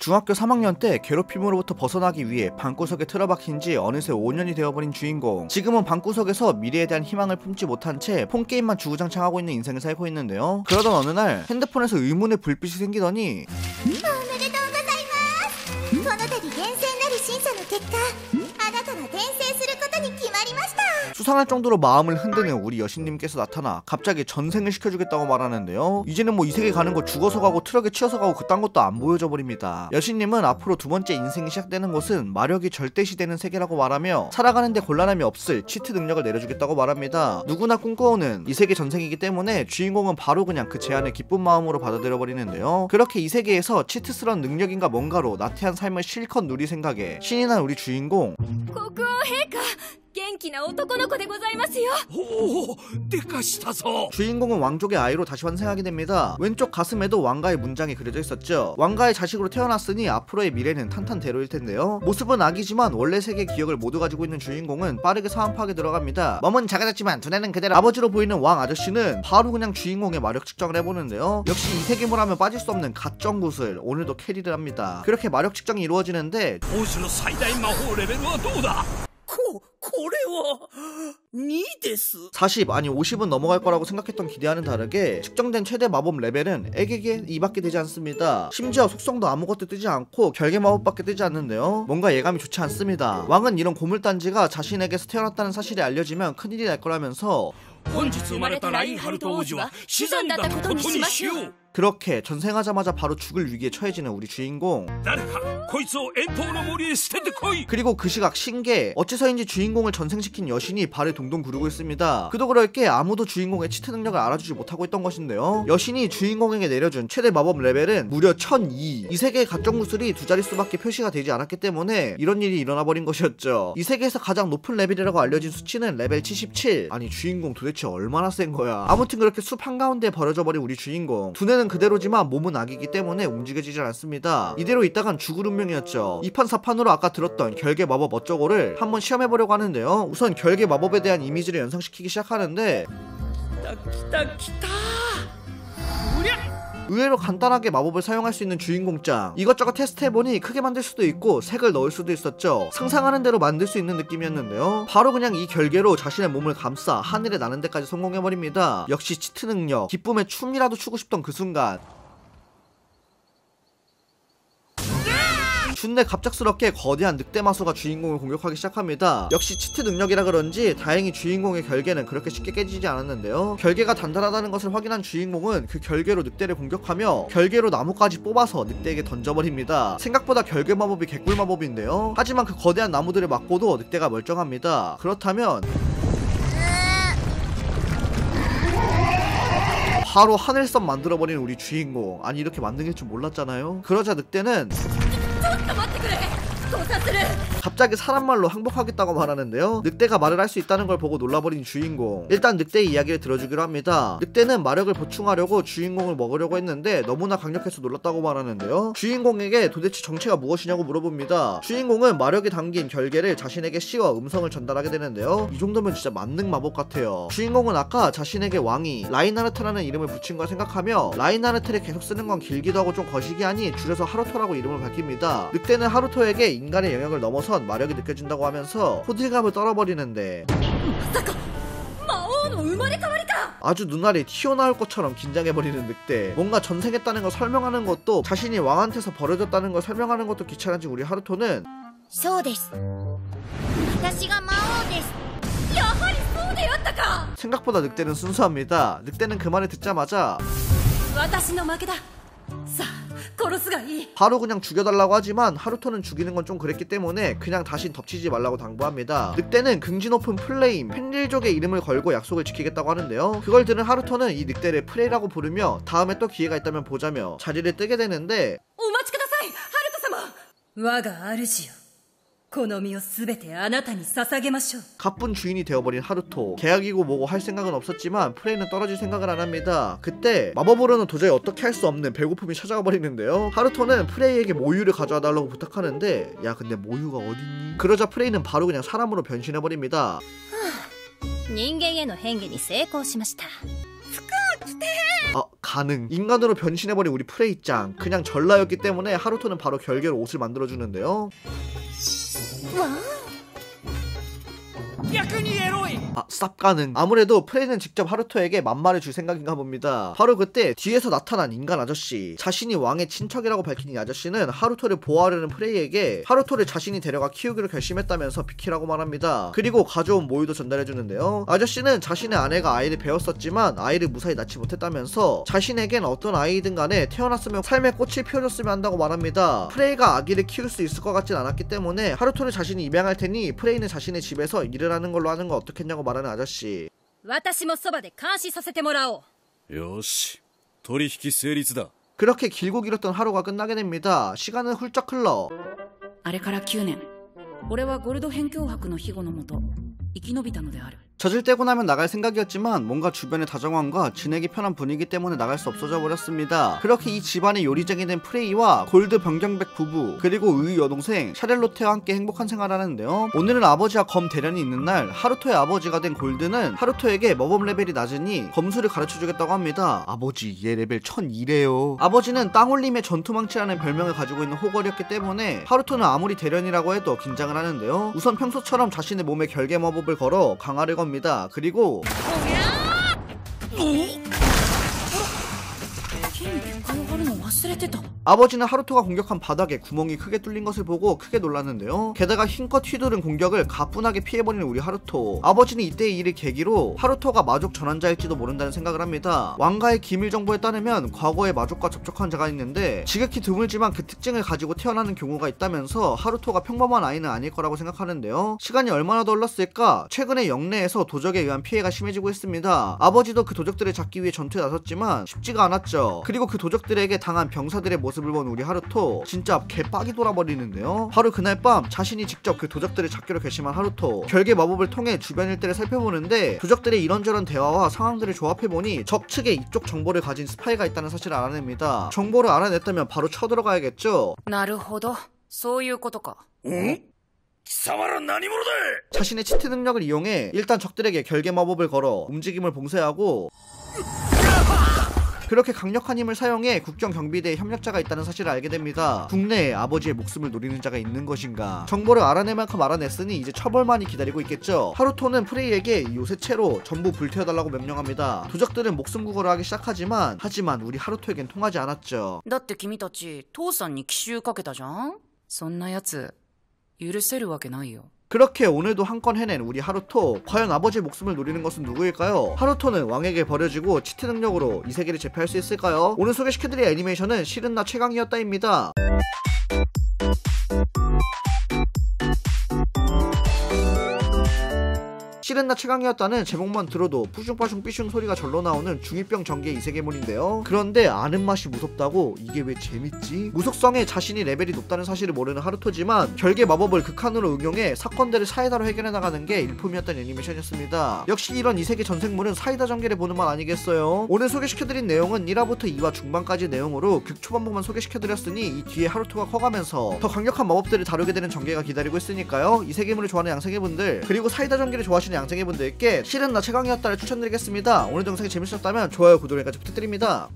중학교 3학년 때 괴롭힘으로부터 벗어나기 위해 방구석에 틀어박힌 지 어느새 5년이 되어버린 주인공. 지금은 방구석에서 미래에 대한 희망을 품지 못한 채 폰게임만 주구장창 하고 있는 인생을 살고 있는데요. 그러던 어느 날 핸드폰에서 의문의 불빛이 생기더니 수상할 정도로 마음을 흔드는 우리 여신님께서 나타나 갑자기 전생을 시켜주겠다고 말하는데요. 이제는 뭐 이 세계 가는 거 죽어서 가고 트럭에 치여서 가고 그딴 것도 안 보여져 버립니다. 여신님은 앞으로 두 번째 인생이 시작되는 곳은 마력이 절대시되는 세계라고 말하며 살아가는데 곤란함이 없을 치트 능력을 내려주겠다고 말합니다. 누구나 꿈꿔오는 이 세계 전생이기 때문에 주인공은 바로 그냥 그 제안을 기쁜 마음으로 받아들여 버리는데요. 그렇게 이 세계에서 치트스러운 능력인가 뭔가로 나태한 삶을 실컷 누릴 생각에 신이 난 우리 주인공. 주인공은 왕족의 아이로 다시 환생하게 됩니다. 왼쪽 가슴에도 왕가의 문장이 그려져 있었죠. 왕가의 자식으로 태어났으니 앞으로의 미래는 탄탄대로일 텐데요. 모습은 아기지만 원래 세계 기억을 모두 가지고 있는 주인공은 빠르게 사원 파악에 들어갑니다. 몸은 작아졌지만 두뇌는 그대로. 아버지로 보이는 왕 아저씨는 바로 그냥 주인공의 마력 측정을 해보는데요. 역시 이 세계물 하면 빠질 수 없는 가점 구슬, 오늘도 캐리를 합니다. 그렇게 마력 측정이 이루어지는데 40 아니 50은 넘어갈 거라고 생각했던 기대와는 다르게 측정된 최대 마법 레벨은 에게게 2밖에 되지 않습니다. 심지어 속성도 아무것도 뜨지 않고 결계 마법밖에 뜨지 않는데요. 뭔가 예감이 좋지 않습니다. 왕은 이런 고물단지가 자신에게서 태어났다는 사실이 알려지면 큰일이 날 거라면서 그렇게 전생하자마자 바로 죽을 위기에 처해지는 우리 주인공. 그리고 그 시각 신기해 어째서인지 주인공을 전생시킨 여신이 발에 동동 구르고 있습니다. 그도 그럴 게 아무도 주인공의 치트 능력을 알아주지 못하고 있던 것인데요. 여신이 주인공에게 내려준 최대 마법 레벨은 무려 1002. 이 세계의 가점 구슬이 두 자릿수밖에 표시가 되지 않았기 때문에 이런 일이 일어나버린 것이었죠. 이 세계에서 가장 높은 레벨이라고 알려진 수치는 레벨 77. 아니 주인공 도대체 얼마나 센 거야. 아무튼 그렇게 숲 한가운데 버려져 버린 우리 주인공. 두뇌는 그대로지만 몸은 아기이기 때문에 움직여지질 않습니다. 이대로 있다간 죽을 운명이었죠. 2판 4판으로 아까 들었던 결계 마법 어쩌고를 한번 시험해보려고 하는데요. 우선 결계 마법에 대한 이미지를 연상시키기 시작하는데 의외로 간단하게 마법을 사용할 수 있는 주인공짱. 이것저것 테스트해보니 크게 만들 수도 있고 색을 넣을 수도 있었죠. 상상하는 대로 만들 수 있는 느낌이었는데요. 바로 그냥 이 결계로 자신의 몸을 감싸 하늘에 나는 데까지 성공해버립니다. 역시 치트 능력. 기쁨의 춤이라도 추고 싶던 그 순간 준내 갑작스럽게 거대한 늑대 마수가 주인공을 공격하기 시작합니다. 역시 치트 능력이라 그런지 다행히 주인공의 결계는 그렇게 쉽게 깨지지 않았는데요. 결계가 단단하다는 것을 확인한 주인공은 그 결계로 늑대를 공격하며 결계로 나무까지 뽑아서 늑대에게 던져버립니다. 생각보다 결계 마법이 개꿀 마법인데요. 하지만 그 거대한 나무들을 맞고도 늑대가 멀쩡합니다. 그렇다면 바로 하늘섬 만들어버린 우리 주인공. 아니 이렇게 만든 줄 몰랐잖아요. 그러자 늑대는 갑자기 사람말로 항복하겠다고 말하는데요. 늑대가 말을 할 수 있다는 걸 보고 놀라버린 주인공. 일단 늑대의 이야기를 들어주기로 합니다. 늑대는 마력을 보충하려고 주인공을 먹으려고 했는데 너무나 강력해서 놀랐다고 말하는데요. 주인공에게 도대체 정체가 무엇이냐고 물어봅니다. 주인공은 마력이 담긴 결계를 자신에게 씌워 음성을 전달하게 되는데요. 이 정도면 진짜 만능 마법 같아요. 주인공은 아까 자신에게 왕이 라인하르트라는 이름을 붙인 걸 생각하며 라인하르트를 계속 쓰는 건 길기도 하고 좀 거시기하니 줄여서 하루토라고 이름을 밝힙니다. 늑대는 하루토에게 인간의 영역을 넘어선 마력이 느껴진다고 하면서 호들갑을 떨어버리는데 아주 눈알이 튀어나올 것처럼 긴장해버리는 늑대. 뭔가 전생했다는 걸 설명하는 것도 자신이 왕한테서 버려졌다는 걸 설명하는 것도 귀찮아진 우리 하루토는 생각보다 늑대는 순수합니다. 늑대는 그 말을 듣자마자 바로 그냥 죽여달라고 하지만 하루토는 죽이는 건 좀 그랬기 때문에 그냥 다신 덮치지 말라고 당부합니다. 늑대는 긍지 높은 플레임, 펜릴족의 이름을 걸고 약속을 지키겠다고 하는데요. 그걸 들은 하루토는 이 늑대를 프레이라고 부르며 다음에 또 기회가 있다면 보자며 자리를 뜨게 되는데 가쁜 주인이 되어버린 하루토. 계약이고 뭐고 할 생각은 없었지만 프레이는 떨어질 생각을 안 합니다. 그때 마법으로는 도저히 어떻게 할 수 없는 배고픔이 찾아가 버리는데요. 하루토는 프레이에게 모유를 가져와 달라고 부탁하는데 야 근데 모유가 어딨니? 그러자 프레이는 바로 그냥 사람으로 변신해버립니다. 가능. 인간으로 변신해버린 우리 프레이짱. 그냥 전라였기 때문에 하루토는 바로 결계로 옷을 만들어주는데요. 쌉 가능. 아무래도 프레이는 직접 하루토에게 만말을 줄 생각인가 봅니다. 바로 그때 뒤에서 나타난 인간 아저씨. 자신이 왕의 친척이라고 밝힌 이 아저씨는 하루토를 보호하려는 프레이에게 하루토를 자신이 데려가 키우기로 결심했다면서 비키라고 말합니다. 그리고 가져온 모유도 전달해주는데요. 아저씨는 자신의 아내가 아이를 배웠었지만 아이를 무사히 낳지 못했다면서 자신에겐 어떤 아이든 간에 태어났으면 삶의 꽃을 피워줬으면 한다고 말합니다. 프레이가 아기를 키울 수 있을 것 같진 않았기 때문에 하루토를 자신이 입양할 테니 프레이는 자신의 집에서 일을 하는 걸로 하는 거 어떻겠냐고 말하는 아저씨. 私もそばで監視させてもらおう。よし、取引成立だ。 그렇게 길고 길었던 하루가 끝나게 됩니다. 시간은 훌쩍 흘러 あれから9年、俺はゴルド辺境博の庇護のもと生き延びたのである。 젖을 떼고 나면 나갈 생각이었지만 뭔가 주변의 다정함과 지내기 편한 분위기 때문에 나갈 수 없어져 버렸습니다. 그렇게 이 집안의 요리쟁이 된 프레이와 골드 변경백 부부 그리고 의 여동생 샤렐로테와 함께 행복한 생활을 하는데요. 오늘은 아버지와 검 대련이 있는 날 하루토의 아버지가 된 골드는 하루토에게 마법 레벨이 낮으니 검술을 가르쳐주겠다고 합니다. 아버지 얘 레벨 1002래요. 아버지는 땅올림의 전투망치라는 별명을 가지고 있는 호걸이었기 때문에 하루토는 아무리 대련이라고 해도 긴장을 하는데요. 우선 평소처럼 자신의 몸에 결계 마법을 걸어 강화를 겁니다. 그리고 아버지는 하루토가 공격한 바닥에 구멍이 크게 뚫린 것을 보고 크게 놀랐는데요. 게다가 힘껏 휘두른 공격을 가뿐하게 피해버리는 우리 하루토. 아버지는 이때의 일을 계기로 하루토가 마족 전환자일지도 모른다는 생각을 합니다. 왕가의 기밀 정보에 따르면 과거에 마족과 접촉한 자가 있는데 지극히 드물지만 그 특징을 가지고 태어나는 경우가 있다면서 하루토가 평범한 아이는 아닐 거라고 생각하는데요. 시간이 얼마나 더 흘렀을까? 최근에 영내에서 도적에 의한 피해가 심해지고 있습니다. 아버지도 그 도적들을 잡기 위해 전투에 나섰지만 쉽지가 않았죠. 그리고 그 도적들에게 당한 병사들의 모습을 본 우리 하루토 진짜 개빡이 돌아버리는데요. 바로 그날 밤 자신이 직접 그 도적들을 잡기로 결심한 하루토. 결계 마법을 통해 주변 일대를 살펴보는데 도적들의 이런저런 대화와 상황들을 조합해보니 적 측에 이쪽 정보를 가진 스파이가 있다는 사실을 알아냅니다. 정보를 알아냈다면 바로 쳐들어가야겠죠. なるほど、そういうことか。 자신의 치트 능력을 이용해 일단 적들에게 결계 마법을 걸어 움직임을 봉쇄하고 그렇게 강력한 힘을 사용해 국경 경비대에 협력자가 있다는 사실을 알게 됩니다. 국내에 아버지의 목숨을 노리는 자가 있는 것인가. 정보를 알아낼 만큼 알아냈으니 이제 처벌만이 기다리고 있겠죠. 하루토는 프레이에게 이 요새체로 전부 불태워달라고 명령합니다. 도적들은 목숨 구걸을 하기 시작하지만 우리 하루토에겐 통하지 않았죠. だって君たち父さんに奇襲かけたじゃん。そんなやつ許せるわけないよ。 그렇게 오늘도 한 건 해낸 우리 하루토. 과연 아버지의 목숨을 노리는 것은 누구일까요? 하루토는 왕에게 버려지고 치트 능력으로 이 세계를 제패할 수 있을까요? 오늘 소개시켜드릴 애니메이션은 실은 나 최강이었다입니다. 실은 나 최강이었다는 제목만 들어도 뿌숑뿌숑 삐숑 소리가 절로 나오는 중2병 전개의 이세계물인데요. 그런데 아는 맛이 무섭다고 이게 왜 재밌지? 무속성에 자신이 레벨이 높다는 사실을 모르는 하루토지만 결계 마법을 극한으로 응용해 사건들을 사이다로 해결해 나가는 게 일품이었던 애니메이션이었습니다. 역시 이런 이세계 전생물은 사이다 전개를 보는 맛 아니겠어요? 오늘 소개시켜드린 내용은 1화부터 2화 중반까지 내용으로 극 초반부만 소개시켜드렸으니 이 뒤에 하루토가 커가면서 더 강력한 마법들을 다루게 되는 전개가 기다리고 있으니까요. 이세계물을 좋아하는 양생애분들 그리고 사이다 전개를 좋아하시는 양생애분들께 실은 나 최강이었다를 추천드리겠습니다. 오늘 영상이 재밌으셨다면 좋아요, 구독까지 부탁드립니다.